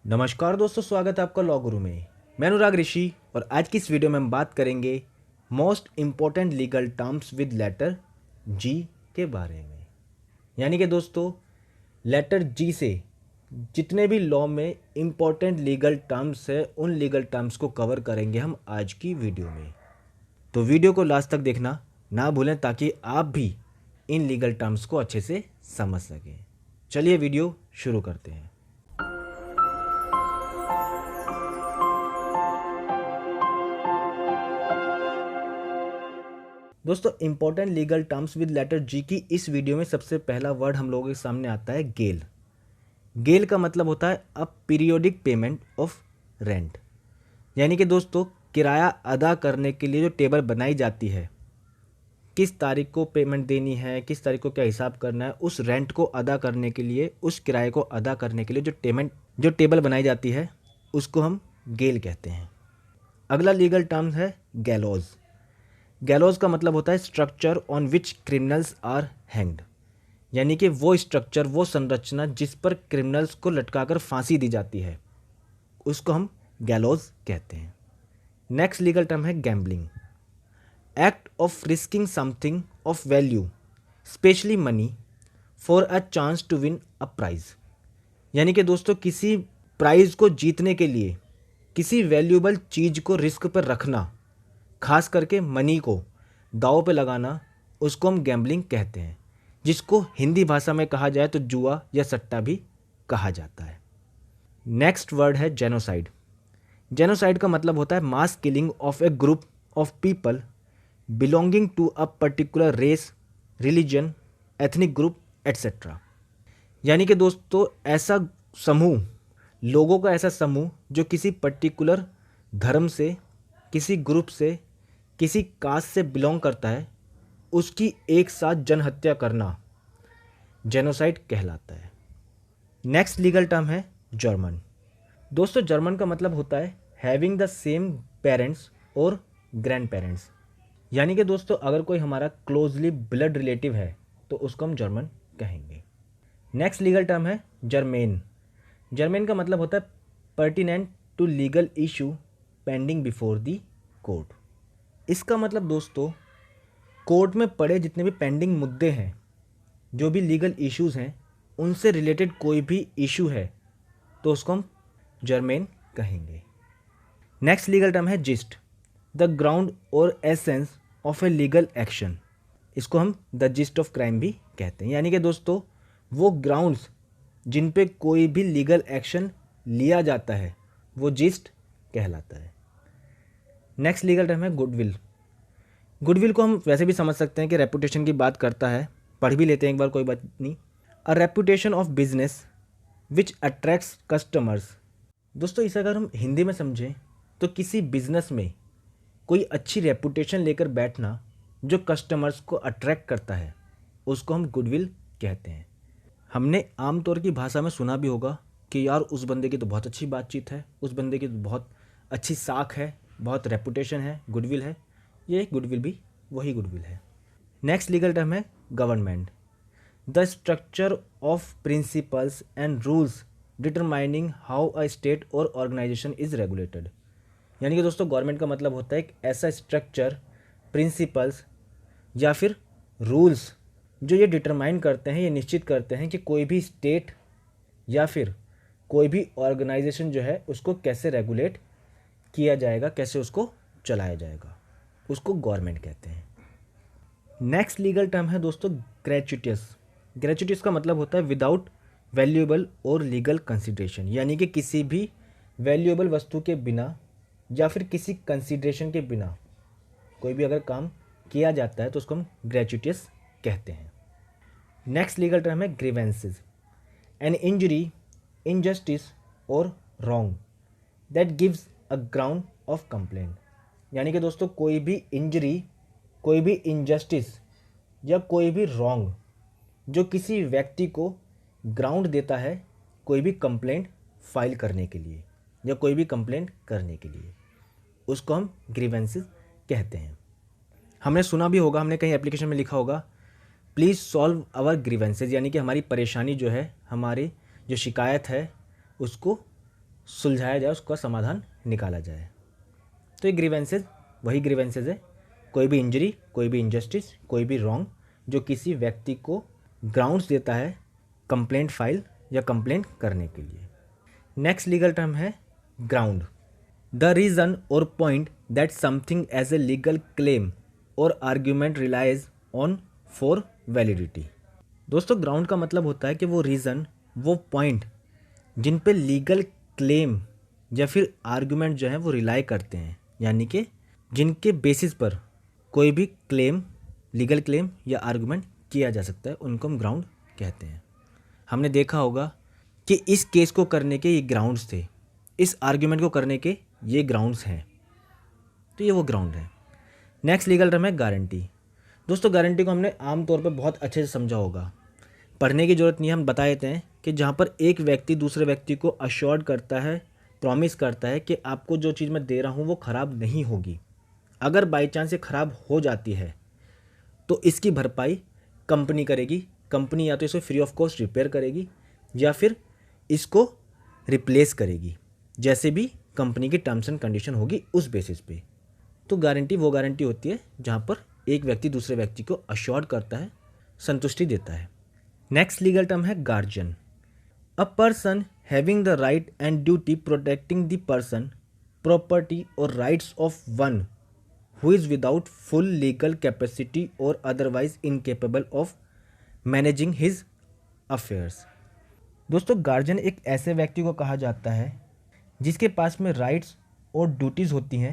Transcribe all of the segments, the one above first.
नमस्कार दोस्तों, स्वागत है आपका लॉ गुरु में। मैं अनुराग ऋषि और आज की इस वीडियो में हम बात करेंगे most important legal terms with letter G के बारे में। यानी कि दोस्तों, लेटर जी से जितने भी लॉ में इम्पॉर्टेंट लीगल टर्म्स है उन लीगल टर्म्स को कवर करेंगे हम आज की वीडियो में। तो वीडियो को लास्ट तक देखना ना भूलें ताकि आप भी इन लीगल टर्म्स को अच्छे से समझ सकें। चलिए वीडियो शुरू करते हैं। दोस्तों, important legal terms with letter G की इस वीडियो में सबसे पहला वर्ड हम लोगों के सामने आता है गेल। गेल का मतलब होता है a periodic payment of rent. यानी कि दोस्तों, किराया अदा करने के लिए जो टेबल बनाई जाती है, किस तारीख को पेमेंट देनी है, किस तारीख को क्या हिसाब करना है, उस रेंट को अदा करने के लिए, उस किराए को अदा करने के लिए जो टेबल बनाई जाती है उसको हम गेल कहते हैं। अगला लीगल टर्म है गैलोज। गैलोज का मतलब होता है structure on which criminals are hanged. यानी कि वो स्ट्रक्चर, वो संरचना जिस पर क्रिमिनल्स को लटकाकर फांसी दी जाती है उसको हम गैलोज कहते हैं। नेक्स्ट लीगल टर्म है gambling. Act of risking something of value specially money for a chance to win a prize. यानी कि दोस्तों, किसी प्राइज को जीतने के लिए किसी वैल्यूएबल चीज़ को रिस्क पर रखना, खास करके मनी को दांव पे लगाना, उसको हम गैम्बलिंग कहते हैं, जिसको हिंदी भाषा में कहा जाए तो जुआ या सट्टा भी कहा जाता है। नेक्स्ट वर्ड है जेनोसाइड। जेनोसाइड का मतलब होता है mass killing of a group of people belonging to a particular race, religion, ethnic group etcetera. यानी कि दोस्तों, ऐसा समूह, लोगों का ऐसा समूह जो किसी पर्टिकुलर धर्म से, किसी ग्रुप से, किसी कास्ट से बिलोंग करता है, उसकी एक साथ जनहत्या करना जेनोसाइड कहलाता है। नेक्स्ट लीगल टर्म है जर्मन। दोस्तों, जर्मन का मतलब होता है हैविंग द सेम पेरेंट्स और ग्रैंड पेरेंट्स। यानी कि दोस्तों, अगर कोई हमारा क्लोजली ब्लड रिलेटिव है तो उसको हम जर्मन कहेंगे। नेक्स्ट लीगल टर्म है जर्मेन। जर्मेन का मतलब होता है pertinent to legal issue pending before the court. इसका मतलब दोस्तों, कोर्ट में पड़े जितने भी पेंडिंग मुद्दे हैं, जो भी लीगल इश्यूज़ हैं, उनसे रिलेटेड कोई भी इशू है तो उसको हम जर्मेन कहेंगे। नेक्स्ट लीगल टर्म है जिस्ट। द ग्राउंड और essence of a legal action. इसको हम द जिस्ट ऑफ क्राइम भी कहते हैं। यानी कि दोस्तों, वो ग्राउंड्स जिन पे कोई भी लीगल एक्शन लिया जाता है वो जिस्ट कहलाता है। नेक्स्ट लीगल टर्म है गुडविल। गुडविल को हम वैसे भी समझ सकते हैं कि रेपुटेशन की बात करता है, पढ़ भी लेते हैं एक बार, कोई बात नहीं। अ reputation of business which attracts customers. दोस्तों, इसे अगर हम हिंदी में समझें तो किसी बिजनेस में कोई अच्छी रेपुटेशन लेकर बैठना जो कस्टमर्स को अट्रैक्ट करता है उसको हम गुडविल कहते हैं। हमने आमतौर की भाषा में सुना भी होगा कि यार उस बंदे की तो बहुत अच्छी बातचीत है, उस बंदे की तो बहुत अच्छी साख है, बहुत रेपुटेशन है, गुडविल है। ये गुडविल भी वही गुडविल है। नेक्स्ट लीगल टर्म है government. The structure of principles and rules determining how a state और ऑर्गेनाइजेशन इज रेगुलेटेड। यानी कि दोस्तों, गवर्नमेंट का मतलब होता है एक ऐसा स्ट्रक्चर, प्रिंसिपल्स या फिर रूल्स जो ये डिटरमाइन करते हैं, ये निश्चित करते हैं कि कोई भी स्टेट या फिर कोई भी ऑर्गेनाइजेशन जो है उसको कैसे रेगुलेट किया जाएगा, कैसे उसको चलाया जाएगा, उसको गवर्नमेंट कहते हैं। नेक्स्ट लीगल टर्म है दोस्तों ग्रेचुइटियस। ग्रेचुइटियस का मतलब होता है विदाउट वैल्यूएबल और लीगल कंसिडरेशन। यानी कि किसी भी वैल्यूएबल वस्तु के बिना या फिर किसी कंसिडरेशन के बिना कोई भी अगर काम किया जाता है तो उसको हम ग्रेचुइटियस कहते हैं। नेक्स्ट लीगल टर्म है ग्रीवेंसेस। एन इंजरी, इनजस्टिस और wrong that gives a ground of complaint. यानी कि दोस्तों, कोई भी इंजरी, कोई भी इनजस्टिस या कोई भी रॉन्ग जो किसी व्यक्ति को ग्राउंड देता है कोई भी कंप्लेंट फाइल करने के लिए या कोई भी कंप्लेंट करने के लिए, उसको हम ग्रीवेंसेस कहते हैं। हमने सुना भी होगा, हमने कहीं एप्लीकेशन में लिखा होगा प्लीज़ सॉल्व आवर ग्रीवेंसेज। यानी कि हमारी परेशानी जो है, हमारी जो शिकायत है उसको सुलझाया जाए, उसका समाधान निकाला जाए। तो ये ग्रीवेंसेज वही ग्रीवेंसेज है, कोई भी इंजरी, कोई भी इनजस्टिस, कोई भी रॉन्ग जो किसी व्यक्ति को ग्राउंड्स देता है कंप्लेंट फाइल या कंप्लेंट करने के लिए। नेक्स्ट लीगल टर्म है ground. The reason or point that something as a legal claim or argument relies on for validity. दोस्तों ग्राउंड का मतलब होता है कि वो रीज़न, वो पॉइंट जिन पे लीगल क्लेम या फिर आर्ग्यूमेंट जो है वो रिलाई करते हैं, यानी कि जिनके बेसिस पर कोई भी क्लेम, लीगल क्लेम या आर्गुमेंट किया जा सकता है, उनको हम ग्राउंड कहते हैं। हमने देखा होगा कि इस केस को करने के ये ग्राउंड्स थे, इस आर्ग्यूमेंट को करने के ये ग्राउंड्स हैं, तो ये वो ग्राउंड है। नेक्स्ट लीगल टर्म है गारंटी। दोस्तों गारंटी को हमने आमतौर पर बहुत अच्छे से समझा होगा, पढ़ने की ज़रूरत नहीं है। हम बता देते हैं कि जहाँ पर एक व्यक्ति दूसरे व्यक्ति को अश्योर्ड करता है, प्रॉमिस करता है कि आपको जो चीज़ मैं दे रहा हूँ वो ख़राब नहीं होगी, अगर बाई चांस ये ख़राब हो जाती है तो इसकी भरपाई कंपनी करेगी। कंपनी या तो इसे फ्री ऑफ कॉस्ट रिपेयर करेगी या फिर इसको रिप्लेस करेगी, जैसे भी कंपनी की टर्म्स एंड कंडीशन होगी उस बेसिस पे। तो गारंटी वो गारंटी होती है जहाँ पर एक व्यक्ति दूसरे व्यक्ति को अश्योर्ड करता है, संतुष्टि देता है। नेक्स्ट लीगल टर्म है guardian. A person having the right and duty protecting the person, property और rights of one who is without full legal capacity or otherwise incapable of managing his affairs। दोस्तों guardian एक ऐसे व्यक्ति को कहा जाता है जिसके पास में राइट्स और ड्यूटीज़ होती हैं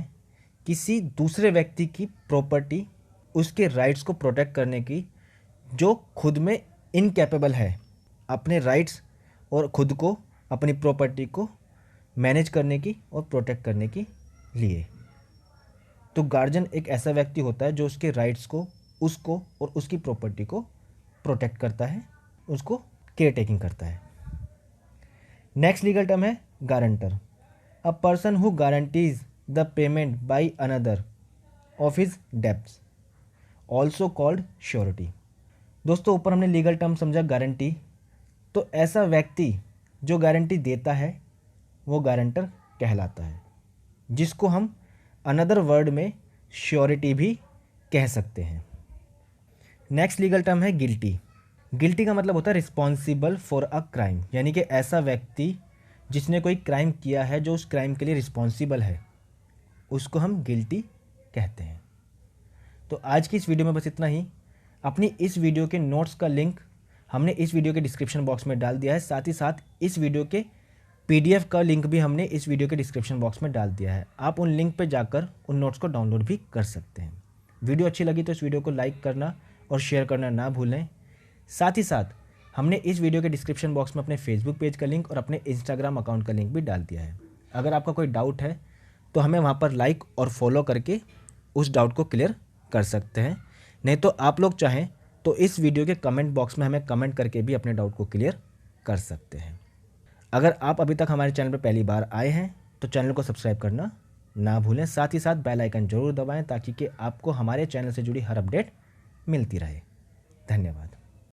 किसी दूसरे व्यक्ति की प्रॉपर्टी, उसके राइट्स को प्रोटेक्ट करने की, जो खुद में इनकैपेबल है अपने राइट्स और खुद को, अपनी प्रॉपर्टी को मैनेज करने की और प्रोटेक्ट करने के लिए। तो गार्जियन एक ऐसा व्यक्ति होता है जो उसके राइट्स को, उसको और उसकी प्रॉपर्टी को प्रोटेक्ट करता है, उसको केयर टेकिंग करता है। नेक्स्ट लीगल टर्म है guarantor. A person who guarantees the payment by another of his debts, also called surety. दोस्तों ऊपर हमने लीगल टर्म समझा गारंटी, तो ऐसा व्यक्ति जो गारंटी देता है वो गारंटर कहलाता है, जिसको हम अनदर वर्ड में श्योरिटी भी कह सकते हैं। नेक्स्ट लीगल टर्म है गिल्टी। गिल्टी का मतलब होता है रिस्पॉन्सिबल फॉर अ क्राइम, यानी कि ऐसा व्यक्ति जिसने कोई क्राइम किया है, जो उस क्राइम के लिए रिस्पॉन्सिबल है, उसको हम गिल्टी कहते हैं। तो आज की इस वीडियो में बस इतना ही। अपनी इस वीडियो के नोट्स का लिंक हमने इस वीडियो के डिस्क्रिप्शन बॉक्स में डाल दिया है, साथ ही साथ इस वीडियो के PDF का लिंक भी हमने इस वीडियो के डिस्क्रिप्शन बॉक्स में डाल दिया है। आप उन लिंक पर जाकर उन नोट्स को डाउनलोड भी कर सकते हैं। वीडियो अच्छी लगी तो इस वीडियो को लाइक करना और शेयर करना ना भूलें। साथ ही साथ हमने इस वीडियो के डिस्क्रिप्शन बॉक्स में अपने फेसबुक पेज का लिंक और अपने इंस्टाग्राम अकाउंट का लिंक भी डाल दिया है। अगर आपका कोई डाउट है तो हमें वहाँ पर लाइक और फॉलो करके उस डाउट को क्लियर कर सकते हैं। नहीं तो आप लोग चाहें तो इस वीडियो के कमेंट बॉक्स में हमें कमेंट करके भी अपने डाउट को क्लियर कर सकते हैं। अगर आप अभी तक हमारे चैनल पर पहली बार आए हैं तो चैनल को सब्सक्राइब करना ना भूलें, साथ ही साथ बेल आइकन जरूर दबाएं ताकि कि आपको हमारे चैनल से जुड़ी हर अपडेट मिलती रहे। धन्यवाद।